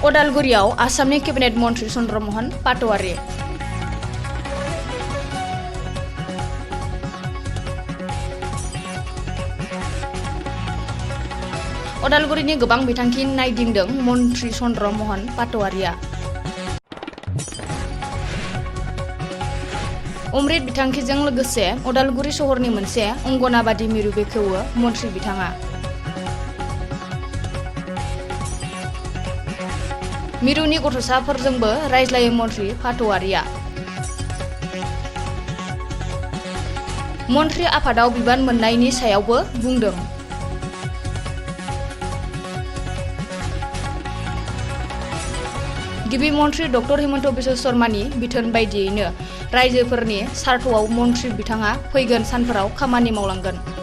अदालगुरियाव आसामनि केबिनेट मन्त्री चन्द्रमोहन पाटवारी। अदालगुरिनि गोबां बिथांखि नायदिंदों मन्त्री चन्द्रमोहन पाटवारिया। अमृत बिथांखिजों लोगोसे अदालगुरि सहरनि मोनसे अंगनाबादि मिरु बेखेवो मन्त्री बिथाङा। मिरुनि गथ'साफोरजोंबो रायज्लायो मन्त्री पाटवारिया। मन्त्री आफादाव बिबान मोननायनि सायावबो बुंदों। गिबि मन्त्री डक्टर हिमन्त बिश्व शर्मानि बिथोन बायदियैनो रायजोफोरनि सार्थआव मन्त्री बिथाङा फैगोन सानफोराव खामानि मावलांगोन।